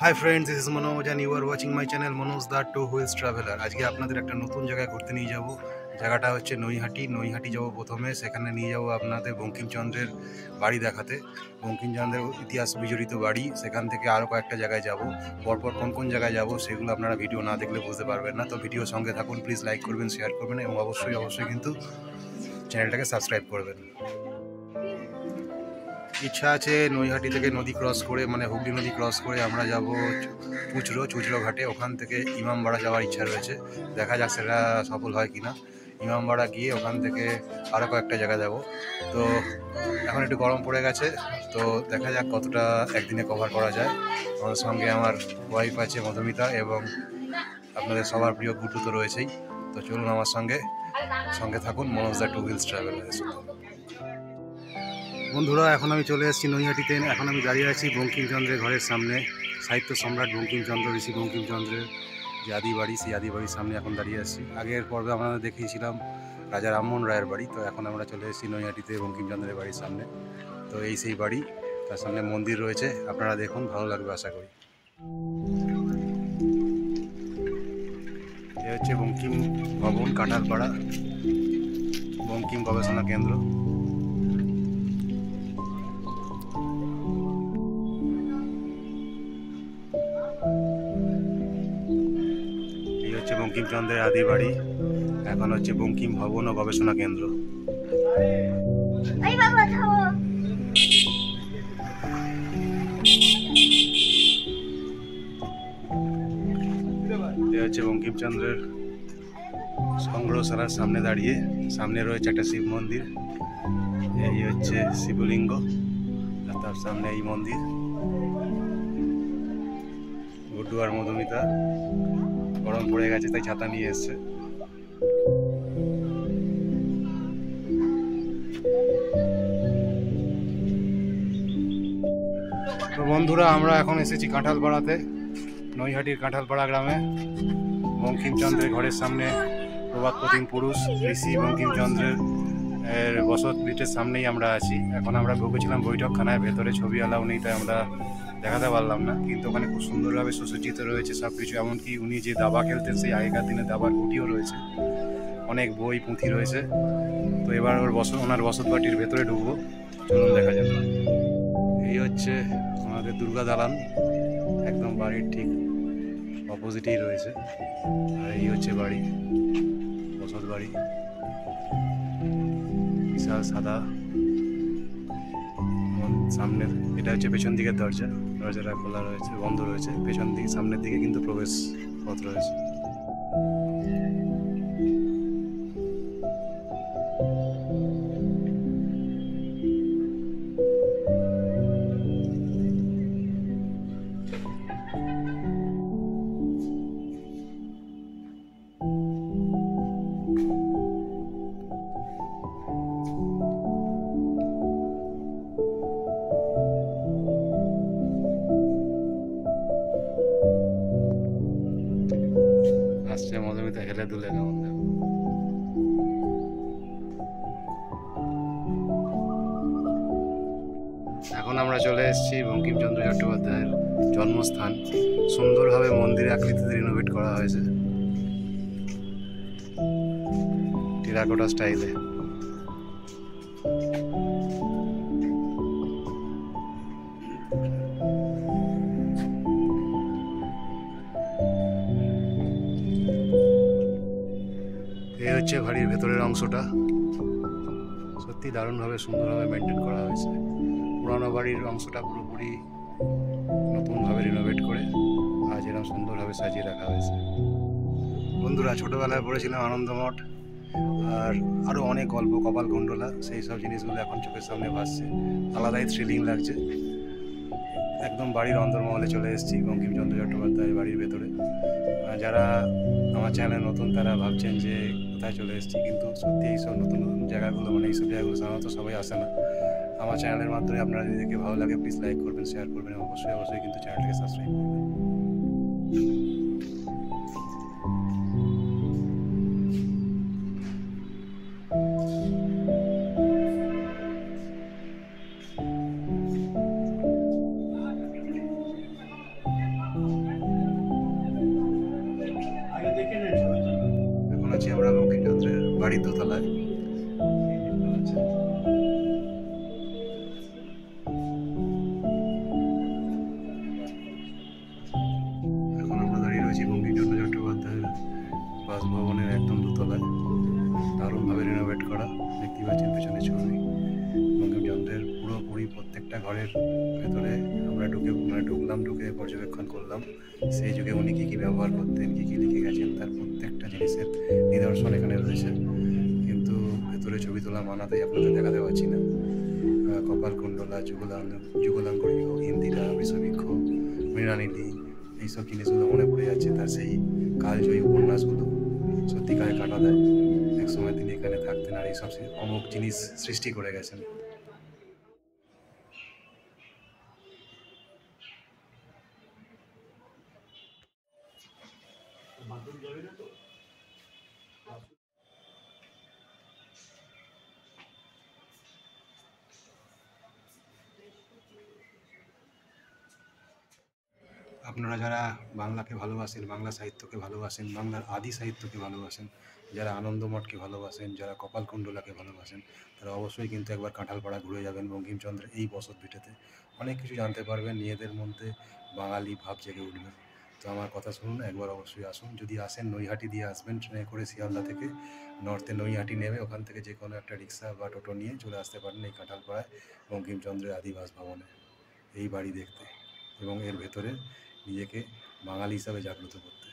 High friends, this is Manoj and you are watching my channel Manoj da two wheels traveller. আজকে আপনাদের একটা নতুন জায়গায় ঘুরতে নিয়ে যাব। জায়গাটা হচ্ছে নৈহাটি যাব প্রথমে। সেখানে নিয়ে যাব আপনাদের বঙ্কিমচন্দ্রের বাড়ি দেখাতে। বঙ্কিমচন্দ্রের ইতিহাস বিজড়িত বাড়ি। সেখান থেকে আরও কয়েকটা জায়গায় যাব। পরপর কোন কোন জায়গায় যাব সেগুলো আপনারা ভিডিও না দেখলে বুঝতে পারবেন না। তো ভিডিও সঙ্গে থাকুন, প্লিজ লাইক করবেন, শেয়ার করবেন এবং অবশ্যই কিন্তু চ্যানেলটাকে সাবস্ক্রাইব করবেন। ইচ্ছা আছে নৈহাটি থেকে নদী ক্রস করে, মানে হুগলি নদী ক্রস করে আমরা যাব চুচড়ো ঘাটে। ওখান থেকে ইমামবাড়া যাওয়ার ইচ্ছা রয়েছে, দেখা যাক সেটা সফল হয় কিনা। ইমামবাড়া গিয়ে ওখান থেকে আরও কয়েকটা জায়গা যাব। তো এখন একটু গরম পড়ে গেছে, তো দেখা যাক কতটা একদিনে কভার করা যায়। আমার সঙ্গে আমার ওয়াইফ আছে মধুমিতা, এবং আপনাদের সবার প্রিয় গুড্ডু তো রয়েছেই। তো চলুন আমার সঙ্গে থাকুন Manoj da two wheels travellers. বন্ধুরা, এখন আমি চলে এসেছি নৈহাটিতে। এখন আমি দাঁড়িয়ে আছি বঙ্কিমচন্দ্রের ঘরের সামনে। সাহিত্য সম্রাট বঙ্কিমচন্দ্র, ঋষি বঙ্কিমচন্দ্রের যে আদি বাড়ি, সেই আদি বাড়ির সামনে এখন দাঁড়িয়ে আছি। আগের পর্বে আমরা দেখিয়েছিলাম রাজা রামমোহন রায়ের বাড়ি। তো এখন আমরা চলে এসেছি নৈহাটিতে বঙ্কিমচন্দ্রের বাড়ির সামনে। তো এই সেই বাড়ি, তার সামনে মন্দির রয়েছে। আপনারা দেখুন, ভালো লাগবে আশা করি। এ হচ্ছে বঙ্কিম ভবন, কাঁঠালপাড়া বঙ্কিম গবেষণা কেন্দ্র। বঙ্কিমচন্দ্রের আদি বাড়ি, এখন হচ্ছে বঙ্কিম ভবন ও গবেষণা কেন্দ্র। এ হচ্ছে বঙ্কিমচন্দ্রের সংগ্রহশালার সামনে দাঁড়িয়ে। সামনে রয়েছে একটা শিব মন্দির, এই হচ্ছে শিবলিঙ্গ, আর তার সামনে এই মন্দির। গুড্ডু আর মধুমিতা গরম পড়ে গেছে, তাই ছাতা নিয়ে এসছে। তো বন্ধুরা, আমরা এখন এসেছি কাঁঠালপাড়াতে, নৈহাটির কাঁঠালপাড়া গ্রামে। বঙ্কিমচন্দ্রের ঘরের সামনে প্রবাদ প্রতিম পুরুষ ঋষি বঙ্কিমচন্দ্রের বসত ভিটের সামনেই আমরা আছি। এখন আমরা ঢুকেছিলাম বৈঠকখানায়, ভেতরে ছবি অ্যালাউ নেই, তাই আমরা দেখাতে পারলাম না। কিন্তু ওখানে খুব সুন্দরভাবে সুসজ্জিত রয়েছে সব কিছু। এমনকি উনি যে দাবা খেলতেন, সেই আগেকার দিনে দাবার গুটিও রয়েছে, অনেক বই পুঁথি রয়েছে। তো এবার ওনার বসত বাটির ভেতরে ঢুকবো, চলুন দেখা যাক। এই হচ্ছে আমাদের দুর্গা দালান, একদম বাড়ির ঠিক অপোজিটেই রয়েছে। আর এই হচ্ছে বাড়ি, বসত বাড়ি, বিশাল সাদা। সামনের এটা হচ্ছে পেছন দিকের দরজাটা খোলা রয়েছে, বন্ধ রয়েছে। পেছন দিকে, সামনের দিকে কিন্তু প্রবেশ পথ রয়েছে। আসছে মধুমিতা হেলে দুলে কেমন দেব। এখন আমরা চলে এসেছি বঙ্কিমচন্দ্র চট্টোপাধ্যায়ের জন্মস্থান। সুন্দরভাবে মন্দিরের আকৃতিতে রিনোভেট করা হয়েছে, টেরাকোটা স্টাইলে। এই হচ্ছে বাড়ির ভেতরের অংশটা। সত্যি দারুণভাবে সুন্দরভাবে মেনটেন করা হয়েছে। পুরানো বাড়ির অংশটা পুরোপুরি নতুনভাবে রিনোভেট করে আজ এরকম সুন্দরভাবে সাজিয়ে রাখা হয়েছে। বন্ধুরা, ছোটোবেলায় পড়েছিলাম আনন্দমঠ, আর আরও অনেক গল্প, কপালকুণ্ডলা, সেই সব জিনিসগুলো এখন চোখের সামনে ভাসছে। আলাদাই থ্রিলিং লাগছে। একদম বাড়ির অন্দরমহলে চলে এসেছি, বঙ্কিমচন্দ্র চট্টোপাধ্যায়ের বাড়ির ভেতরে। যারা আমার চ্যানেল নতুন, তারা ভাবছেন যে কোথায় চলে এসেছি, কিন্তু সত্যি এইসব নতুন জায়গাগুলো, মানে এইসব জায়গাগুলো সাধারণত সবাই আসে না। আমার চ্যানেলের মাধ্যমে আপনারা যদি দেখে ভালো লাগে, প্লিজ লাইক করবেন, শেয়ার করবেন, এবং অবশ্যই কিন্তু চ্যানেলটাকে সাবস্ক্রাইব করবেন। বাড়ির দোতলায়। এখন আমরা দাঁড়িয়ে রয়েছি বঙ্কিমচন্দ্র চট্টোপাধ্যায়ের বাসভবনের একদম দোতলায়। দারুণভাবে রিনোভেট করা, দেখতে পাচ্ছেন পেছনে ছবি। বঙ্কিমচন্দ্রের পুরোপুরি প্রত্যেকটা ঘরের ভেতরে আমরা ঢুকলাম, ঢুকে পর্যবেক্ষণ করলাম সেই যুগে উনি কী কী ব্যবহার করতেন, কী কী লিখে গেছেন, তার প্রত্যেকটা জিনিসের নিদর্শন এখানে রয়েছে। কিন্তু ভেতরে ছবি তোলা মানাতেই আপনাদের দেখাতে পারছি না। কপালকুণ্ডলা, যুগলাঙ্গরী, ইন্দিরা, বিষবৃক্ষ, মৃণালিনী, এইসব জিনিসগুলো মনে পড়ে যাচ্ছে। তার সেই কালজয়ী উপন্যাসগুলো সত্যিকারে কাটা দেয়। একসময় তিনি এখানে থাকতেন আর এইসব অমুক জিনিস সৃষ্টি করে গেছেন। আপনারা যারা বাংলাকে ভালোবাসেন, বাংলা সাহিত্যকে ভালোবাসেন, বাংলার আদি সাহিত্যকে ভালোবাসেন, যারা আনন্দমঠকে ভালোবাসেন, যারা কপালকুণ্ডলাকে ভালোবাসেন, তারা অবশ্যই কিন্তু একবার কাঁঠালপাড়া ঘুরে যাবেন বঙ্কিমচন্দ্রের এই বসতভিটেতে। অনেক কিছু জানতে পারবেন, নিজেদের মধ্যে বাঙালি ভাব জেগে উঠবে। তো আমার কথা শুনুন, একবার অবশ্যই আসুন। যদি আসেন নৈহাটি দিয়ে আসবেন ট্রেনে করে শিয়ালদা থেকে, নর্থে নৈহাটি নেমে ওখান থেকে যে কোনো একটা রিক্সা বা টোটো নিয়ে চলে আসতে পারেন এই কাঁঠালপাড়ায় বঙ্কিমচন্দ্রের আদি বাসভবনে এই বাড়ি দেখতে এবং এর ভেতরে নিজেকে বাঙালি হিসাবে জাগ্রত করতে।